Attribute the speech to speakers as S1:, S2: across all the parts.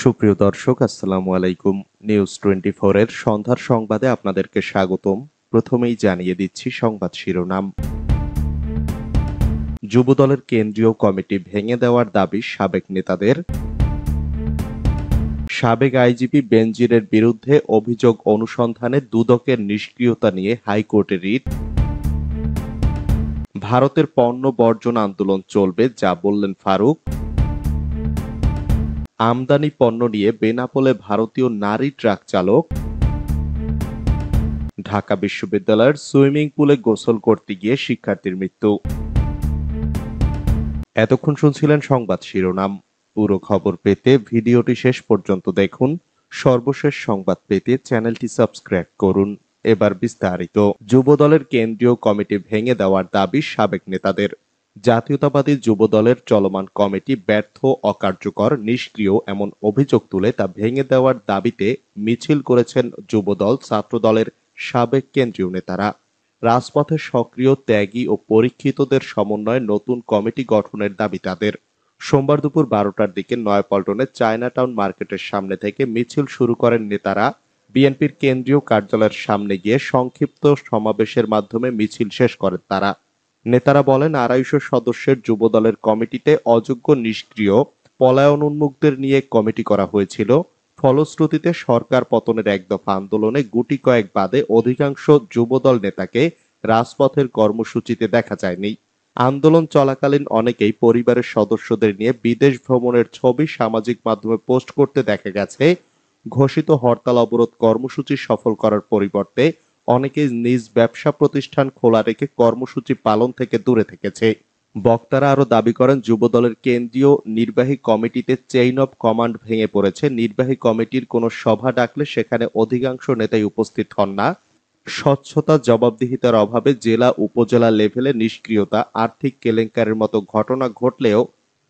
S1: সুপ্রিয় দর্শক, আসসালামু আলাইকুম। নিউজ 24 এর সন্ধ্যার সংবাদে আপনাদেরকে স্বাগতম। প্রথমেই জানিয়ে দিচ্ছি সংবাদ শিরোনাম। যুবদলের কেন্দ্রীয় কমিটি ভেঙে দেওয়ার দাবি সাবেক নেতাদের। সাবেক আইজিপি বেনজিরের বিরুদ্ধে অভিযোগ অনুসন্ধানে দুদকের নিষ্ক্রিয়তা নিয়ে হাইকোর্টে রিট। ভারতের পণ্য বর্জন আন্দোলন চলবে, যা বললেন ফারুক। আমদানি পণ্য নিয়ে বেনাপোলে ভারতীয় নারী ট্রাক চালক। ঢাকা বিশ্ববিদ্যালয়ের সুইমিং পুলে গোসল করতে গিয়ে শিক্ষার্থীর মৃত্যু। এতক্ষণ শুনছিলেন সংবাদ শিরোনাম। পুরো খবর পেতে ভিডিওটি শেষ পর্যন্ত দেখুন। সর্বশেষ সংবাদ পেতে চ্যানেলটি সাবস্ক্রাইব করুন। এবার বিস্তারিত। যুবদলের কেন্দ্রীয় কমিটি ভেঙে দেওয়ার দাবি সাবেক নেতাদের। জাতীয়তাবাদী যুবদলের চলমান কমিটি ব্যর্থ, অকার্যকর, নিষ্ক্রিয় এমন অভিযোগ তুলে তা ভেঙে দেওয়ার দাবিতে মিছিল করেছেন যুবদল, ছাত্রদলের সাবেক কেন্দ্রীয় নেতারা। রাজপথে সক্রিয়, ত্যাগী ও পরীক্ষিতদের সমন্বয়ে নতুন কমিটি গঠনের দাবি তাদের। সোমবার দুপুর 12টার দিকে নয়াপল্টনে চায়নাটাউন মার্কেটের সামনে থেকে মিছিল শুরু করেন নেতারা। বিএনপির কেন্দ্রীয় কার্যালয়ের সামনে গিয়ে সংক্ষিপ্ত সমাবেশের মাধ্যমে মিছিল শেষ করেন তারা। নেতারা বলেন, 250 সদস্যের যুবদলের কমিটিতে অযোগ্য, নিষ্ক্রিয়, পলায়ন উন্মুক্তদের নিয়ে কমিটি করা হয়েছিল। ফলশ্রুতিতে সরকার পতনের এক দফা আন্দোলনে গুটি কয়েক বাদে অধিকাংশ যুবদল নেতাকে রাজপথের কর্মসূচিতে দেখা যায়নি। আন্দোলন চলাকালীন অনেকেই পরিবারের সদস্যদের নিয়ে বিদেশ ভ্রমণের ছবি সামাজিক মাধ্যমে পোস্ট করতে দেখা গেছে। ঘোষিত হরতাল অবরোধ কর্মসূচি সফল করার পরিবর্তে অনেকেই নিজ ব্যবসা প্রতিষ্ঠান খোলা রেখে কর্মসূচি পালন থেকে দূরে থেকেছে। বক্তারা আরো দাবি করেন, যুবদলের কেন্দ্রীয় নির্বাহী কমিটিতে চেইন অব কমান্ড ভেঙে পড়েছে। নির্বাহী কমিটির কোনো সভা ডাকলে সেখানে অধিকাংশ নেতাই উপস্থিত হন না। স্বচ্ছতা, জবাবদিহিতার অভাবে জেলা, উপজেলা লেভেলে নিষ্ক্রিয়তা, আর্থিক কেলেঙ্কারির মতো ঘটনা ঘটলেও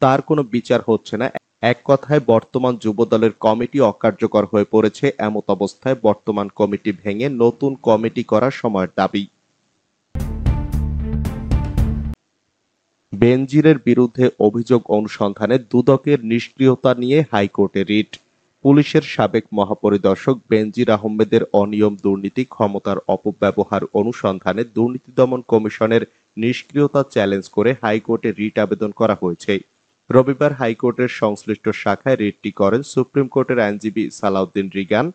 S1: তার কোনো বিচার হচ্ছে না। এক কথায় বর্তমান যুবদলের কমিটি অকার্যকর হয়ে পড়েছে। এমত অবস্থায় বর্তমান কমিটি ভেঙে নতুন কমিটি করার সময়ের দাবি। বেনজিরের বিরুদ্ধে অভিযোগ অনুসন্ধানে দুদকের নিষ্ক্রিয়তা নিয়ে হাইকোর্টে রিট। পুলিশের সাবেক মহাপরিদর্শক বেনজির আহমেদের অনিয়ম, দুর্নীতি, ক্ষমতার অপব্যবহার অনুসন্ধানে দুর্নীতি দমন কমিশনের নিষ্ক্রিয়তা চ্যালেঞ্জ করে হাইকোর্টে রিট আবেদন করা হয়েছে। রবিবার হাইকোর্টের সংশ্লিষ্ট শাখায় রিটটি করেন সুপ্রিম কোর্টের আইনজীবী সালাউদ্দিন রিগান।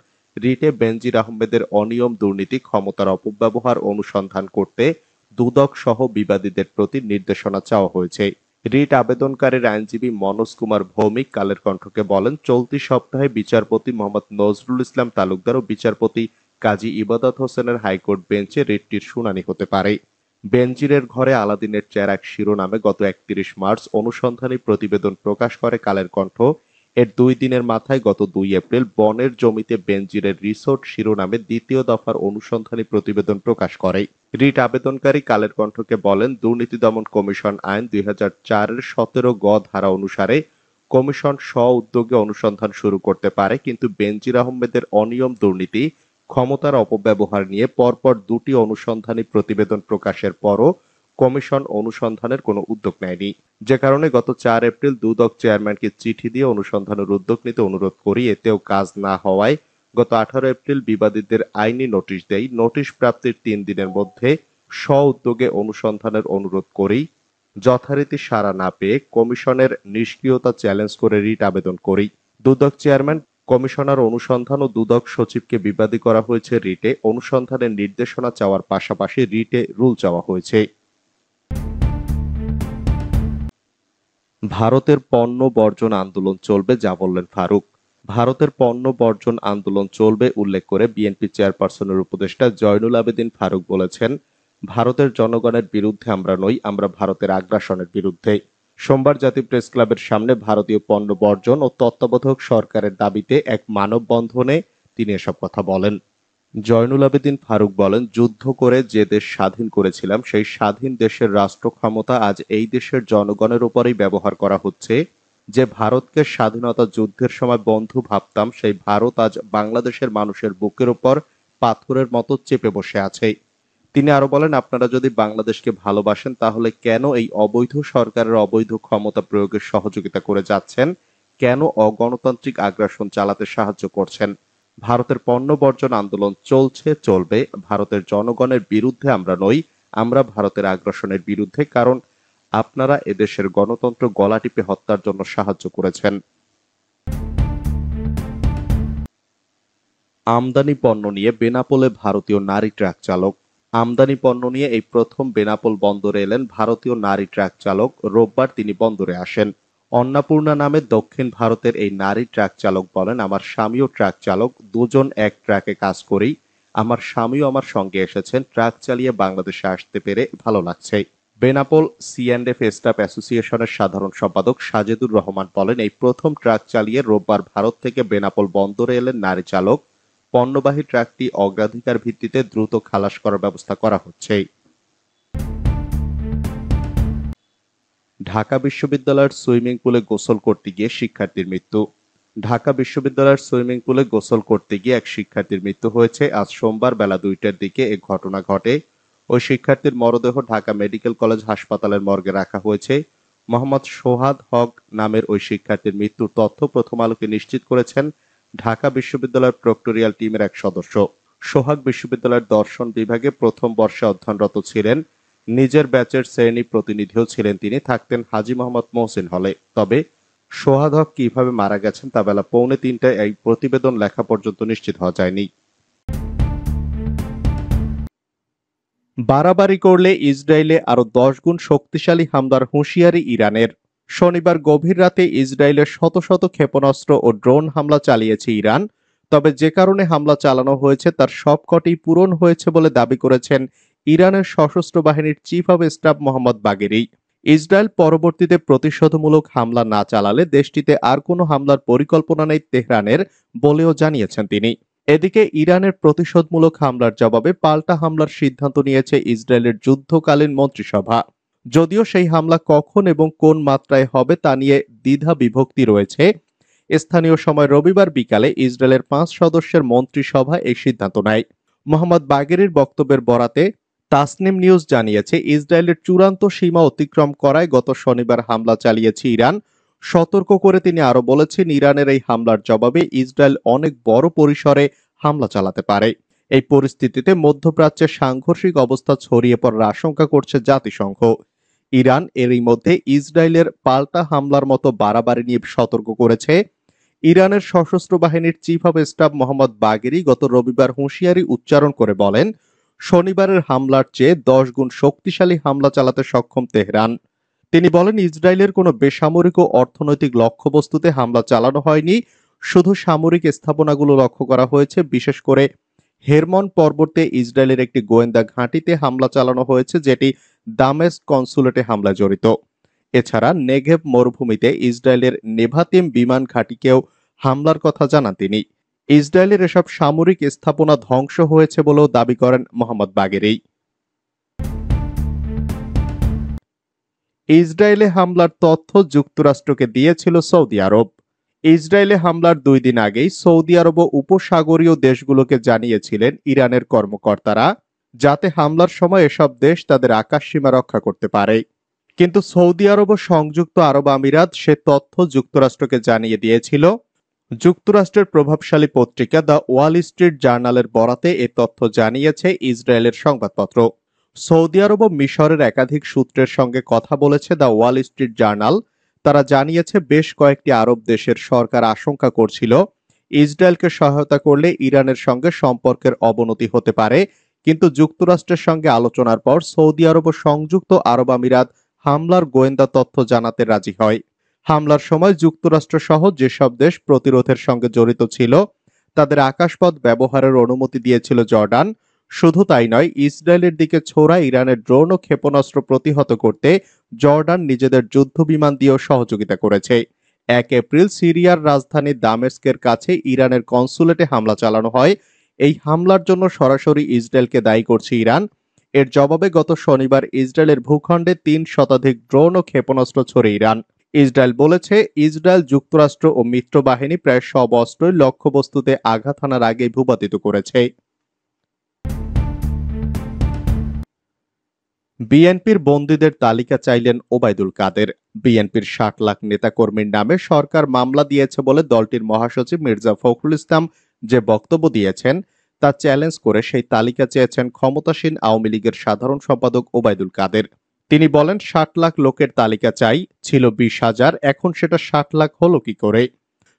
S1: রিটে বেনজির আহমেদের অনিয়ম, দুর্নীতি, ক্ষমতার অপব্যবহার অনুসন্ধান করতে দুদক সহ বিবাদীদের প্রতি নির্দেশনা চাওয়া হয়েছে। রিট আবেদনকারীর আইনজীবী মনোজ কুমার ভৌমিক কালের কণ্ঠকে বলেন, চলতি সপ্তাহে বিচারপতি মোহাম্মদ নজরুল ইসলাম তালুকদার ও বিচারপতি কাজী ইবাদত হোসেনের হাইকোর্ট বেঞ্চে রিটটির শুনানি হতে পারে। বেনজিরের ঘরে আলাদিনের চেরাগ শিরোনামে গত 31 মার্চ অনুসন্ধানী প্রতিবেদন প্রকাশ করে কালের কণ্ঠ। এর 2 দিনের মাথায় গত 2 এপ্রিল বনের জমিতে বেনজিরের রিসোর্ট শিরোনামে দ্বিতীয় দফার অনুসন্ধানী প্রতিবেদন প্রকাশ করে। রিট আবেদনকারী কালের কণ্ঠকে বলেন, দুর্নীতি দমন কমিশন আইন 2004-এর 17 গ ধারা অনুসারে কমিশন স্ব-উদ্যোগে অনুসন্ধান শুরু করতে পারে, কিন্তু বেনজির আহমেদের অনিয়ম, দুর্নীতি, ক্ষমতার অপব্যবহার নিয়ে পরপর 2টি অনুসন্ধানী প্রতিবেদন প্রকাশের পরও কমিশন অনুসন্ধানের কোনো উদ্যোগ নেয়নি। যে কারণে গত 4 এপ্রিল দুদক চেয়ারম্যানকে চিঠি দিয়ে অনুসন্ধানের উদ্যোগ নিতে অনুরোধ করি। এতেও কাজ না হওয়ায় গত 18 এপ্রিল বিবাদীদের আইনি নোটিশ দেই। নোটিশ প্রাপ্তির 3 দিনের মধ্যে স্ব-উদ্যোগে অনুসন্ধানের অনুরোধ করি। যথারীতি সাড়া না পেয়ে কমিশনের নিষ্ক্রিয়তা চ্যালেঞ্জ করে রিট আবেদন করি। দুদক চেয়ারম্যান, কমিশনার অনুসন্ধান ও দুদক সচিবকে বিবাদী করা হয়েছে। রিটে অনুসন্ধানের নির্দেশনা চাওয়ার পাশাপাশি রিটে রুল চাওয়া হয়েছে। ভারতের পণ্য বর্জন আন্দোলন চলবে, যা বললেন ফারুক। ভারতের পণ্য বর্জন আন্দোলন চলবে উল্লেখ করে বিএনপি চেয়ারপারসনের উপদেষ্টা জয়নুল আবেদিন ফারুক বলেছেন, ভারতের জনগণের বিরুদ্ধে আমরা নই, আমরা ভারতের আগ্রাসনের বিরুদ্ধে। সোমবার জাতীয় প্রেস ক্লাবের সামনে ভারতীয় পণ্য বর্জন ও তত্ত্বাবধায়ক সরকারের দাবিতে এক মানববন্ধনে তিনি এসব কথা বলেন। জয়নুল আবেদিন ফারুক বলেন, যুদ্ধ করে যে দেশ স্বাধীন করেছিলাম সেই স্বাধীন দেশের রাষ্ট্র ক্ষমতা আজ এই দেশের জনগণের উপরেই ব্যবহার করা হচ্ছে। যে ভারতকে স্বাধীনতা যুদ্ধের সময় বন্ধু ভাবতাম, সেই ভারত আজ বাংলাদেশের মানুষের বুকের উপর পাথরের মতো চেপে বসে আছে। তিনি আরো বলেন, আপনারা যদি বাংলাদেশকে ভালোবাসেন তাহলে কেন এই অবৈধ সরকারের অবৈধ ক্ষমতা প্রয়োগের সহযোগিতা করে যাচ্ছেন? কেন অগণতান্ত্রিক আগ্রাসন চালাতে সাহায্য করছেন? ভারতের পণ্য বর্জন আন্দোলন চলছে, চলবে। ভারতের জনগণের বিরুদ্ধে আমরা নই, আমরা ভারতের আগ্রাসনের বিরুদ্ধে, কারণ আপনারা এদেশের গণতন্ত্র গলা টিপে হত্যার জন্য সাহায্য করেছেন। আমদানি পণ্য নিয়ে বেনাপোলে ভারতীয় নারী ট্রাক চালক। আমদানি পণ্য নিয়ে এই প্রথম বেনাপোল বন্দরে এলেন ভারতীয় নারী ট্রাক চালক। রোববার তিনি বন্দরে আসেন। অন্নপূর্ণা নামে দক্ষিণ ভারতের এই নারী ট্রাক চালক বলেন, আমার স্বামীও ট্রাক চালক, দুজন এক ট্রাকে কাজ করি। আমার স্বামীও আমার সঙ্গে এসেছেন। ট্রাক চালিয়ে বাংলাদেশে আসতে পেরে ভালো লাগছে। বেনাপোল সি&এফ স্টাফ অ্যাসোসিয়েশনের সাধারণ সম্পাদক সাজেদুর রহমান বলেন, এই প্রথম ট্রাক চালিয়ে রোববার ভারত থেকে বেনাপোল বন্দরে এলেন নারী চালক। পণ্যবাহী ট্রাকটি অগ্রাধিকার ভিত্তিতে দ্রুত খালাস করার ব্যবস্থা করা হচ্ছে। ঢাকা বিশ্ববিদ্যালয়ের সুইমিং পুলে গোসল করতে গিয়ে শিক্ষার্থীর মৃত্যু। ঢাকা বিশ্ববিদ্যালয়ের সুইমিং পুলে গোসল করতে গিয়ে এক শিক্ষার্থীর মৃত্যু হয়েছে। আজ সোমবার বেলা 2টার দিকে এ ঘটনা ঘটে। ওই শিক্ষার্থীর মরদেহ ঢাকা মেডিকেল কলেজ হাসপাতালের মর্গে রাখা হয়েছে। মোহাম্মদ সোহাদ হক নামের ওই শিক্ষার্থীর মৃত্যুর তথ্য প্রথম আলোকে নিশ্চিত করেছেন ঢাকা বিশ্ববিদ্যালয়ের প্রক্টোরিয়াল টিমের এক সদস্য। সোহাগ বিশ্ববিদ্যালয়ের দর্শন বিভাগে প্রথম বর্ষে অধ্যয়নরত ছিলেন। নিজের ব্যাচের শ্রেণী প্রতিনিধিও ছিলেন তিনি। থাকতেন হাজী মোহাম্মদ মহসিন হলে। তবে সোহাগ হক কিভাবে মারা গেছেন তা বেলা 2:45 এই প্রতিবেদন লেখা পর্যন্ত নিশ্চিত হওয়া যায়নি। বাড়াবাড়ি করলে ইসরায়েলে আরো 10 গুণ শক্তিশালী হামলার হুঁশিয়ারি ইরানের। শনিবার গভীর রাতে ইসরায়েলের শত শত ক্ষেপণাস্ত্র ও ড্রোন হামলা চালিয়েছে ইরান। তবে যে কারণে হামলা চালানো হয়েছে তার সবকটি পূরণ হয়েছে বলে দাবি করেছেন ইরানের সশস্ত্র বাহিনীর chief of staff Mohammad বাগেরি। Israel পরবর্তীতে প্রতিশোধমূলক হামলা না চালালে দেশটিতে আর কোনো হামলার পরিকল্পনা নেই তেহরানের বলেও জানিয়েছেন তিনি। এদিকে ইরানের প্রতিশোধমূলক হামলার জবাবে পাল্টা হামলার সিদ্ধান্ত নিয়েছে ইসরায়েলের যুদ্ধকালীন মন্ত্রিসভা। যদিও সেই হামলা কখন এবং কোন মাত্রায় হবে তা নিয়ে দ্বিধা বিভক্তি রয়েছে। স্থানীয় সময় রবিবার বিকালে ইসরায়েলের 5 সদস্যের মন্ত্রিসভা এই সিদ্ধান্ত নেয়। মোহাম্মদ বাগেরির বক্তব্যের বরাতে তাসনিম নিউজ জানিয়েছে, ইসরায়েলের চূড়ান্ত সীমা অতিক্রম করায় গত শনিবার হামলা চালিয়েছে ইরান। সতর্ক করে তিনি আরো বলেছেন, ইরানের এই হামলার জবাবে ইসরায়েল অনেক বড় পরিসরে হামলা চালাতে পারে। এই পরিস্থিতিতে মধ্যপ্রাচ্যে সাংঘর্ষিক অবস্থা ছড়িয়ে পড়ার আশঙ্কা করছে জাতিসংঘ। ইরান এরই মধ্যে ইসরায়েলের পাল্টা হামলার মতো বাড়াবাড়ি নিয়ে সতর্ক করেছে। ইরানের সশস্ত্র বাহিনীর চিফ অব স্টাফ মোহাম্মদ বাগেরি গত রবিবার হুঁশিয়ারি উচ্চারণ করে বলেন, শনিবারের হামলার চেয়ে 10 গুণ শক্তিশালী হামলা চালাতে সক্ষম তেহরান। তিনি বলেন, ইসরায়েলের কোনো বেসামরিক ও অর্থনৈতিক লক্ষ্যবস্তুতে হামলা চালানো হয়নি, শুধু সামরিক স্থাপনাগুলো লক্ষ্য করা হয়েছে। বিশেষ করে হেরমন পর্বতে ইসরায়েলের একটি গোয়েন্দা ঘাঁটিতে হামলা চালানো হয়েছে, যেটি দামেস্ক কনসুলেটে হামলায় জড়িত। এছাড়া নেগেভ মরুভূমিতে ইসরায়েলের নেভাতিম বিমান ঘাঁটিকেও হামলার কথা জানান তিনি। ইসরায়েলের এসব সামরিক স্থাপনা ধ্বংস হয়েছে বলেও দাবি করেন মোহাম্মদ বাগেরি। ইসরায়েলে হামলার তথ্য যুক্তরাষ্ট্রকে দিয়েছিল সৌদি আরব। ইসরায়েলে হামলার 2 দিন আগেই সৌদি আরব ও উপসাগরীয় দেশগুলোকে জানিয়েছিলেন ইরানের কর্মকর্তারা, যাতে হামলার সময় এসব দেশ তাদের আকাশসীমা রক্ষা করতে পারে। কিন্তু সৌদি আরব ও সংযুক্ত আরব আমিরাত সে তথ্য যুক্তরাষ্ট্রকে জানিয়ে দিয়েছিল। যুক্তরাষ্ট্রের প্রভাবশালী পত্রিকা দ্য ওয়াল স্ট্রিট জার্নালের বরাতে এ তথ্য জানিয়েছে ইসরায়েলের সংবাদপত্র। সৌদি আরব ও মিশরের একাধিক সূত্রের সঙ্গে কথা বলেছে দ্য ওয়াল স্ট্রিট জার্নাল। তারা জানিয়েছে, বেশ কয়েকটি আরব দেশের সরকার আশঙ্কা করছিল ইসরায়েলকে সহায়তা করলে ইরানের সঙ্গে সম্পর্কের অবনতি হতে পারে। কিন্তু যুক্তরাষ্ট্রের সঙ্গে আলোচনার পর সৌদি আরব ও সংযুক্ত আরব আমিরাত হামলার গোয়েন্দা তথ্য জানাতে রাজি হয়। হামলার সময় যুক্তরাষ্ট্র সহ যেসব দেশ প্রতিরোধের সঙ্গে জড়িত ছিল তাদের আকাশপথ ব্যবহারের অনুমতি দিয়েছিল জর্ডান। শুধু তাই নয়, ইসরায়েলের দিকে ছোড়া ইরানের ড্রোন ও ক্ষেপণাস্ত্র প্রতিহত করতে জর্ডান নিজেদের যুদ্ধ বিমান দিয়েও সহযোগিতা করেছে। 1 এপ্রিল সিরিয়ার রাজধানী দামেস্কের কাছে ইরানের কনসুলেটে হামলা চালানো হয়। এই হামলার জন্য সরাসরি ইসরায়েলকে দায়ী করছে ইরান। এর জবাবে গত শনিবার ইসরায়েলের ভূখণ্ডে 3 শতাধিক ড্রোন ও ক্ষেপণাস্ত্র ছড়ে ইরান। ইসরায়েল বলেছে, ইসরায়েল, যুক্তরাষ্ট্র ও মিত্র বাহিনী প্রায় সব অস্ত্রই লক্ষ্যবস্তুতে আঘাত হানার আগেই ভূপাতিত করেছে। বিএনপির বন্দীদের তালিকা চাইলেন ওবায়দুল কাদের। বিএনপির ৬০ লাখ নেতাকর্মীর নামে সরকার মামলা দিয়েছে বলে দলটির মহাসচিব মির্জা ফখরুল ইসলাম যে বক্তব্য দিয়েছেন তা চ্যালেঞ্জ করে সেই তালিকা চেয়েছেন ক্ষমতাসীন আওয়ামী লীগের সাধারণ সম্পাদক ওবায়দুল কাদের। তিনি বলেন, ৬০ লাখ লোকের তালিকা চাই, ছিল ২০,০০০, এখন সেটা ৬০ লাখ হলো কি করে?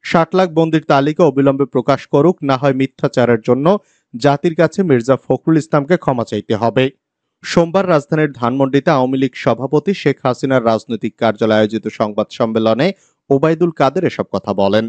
S1: ৬০ লাখ বন্দীর তালিকা অবিলম্বে প্রকাশ করুক, না হয় মিথ্যাচারের জন্য জাতির কাছে মির্জা ফখরুল ইসলামকে ক্ষমা চাইতে হবে। সোমবার রাজধানীর ধানমন্ডিতে আওয়ামী লীগ সভাপতি শেখ হাসিনার রাজনৈতিক কার্যালয়ে আয়োজিত সংবাদ সম্মেলনে ওবায়দুল কাদের এসব কথা বলেন।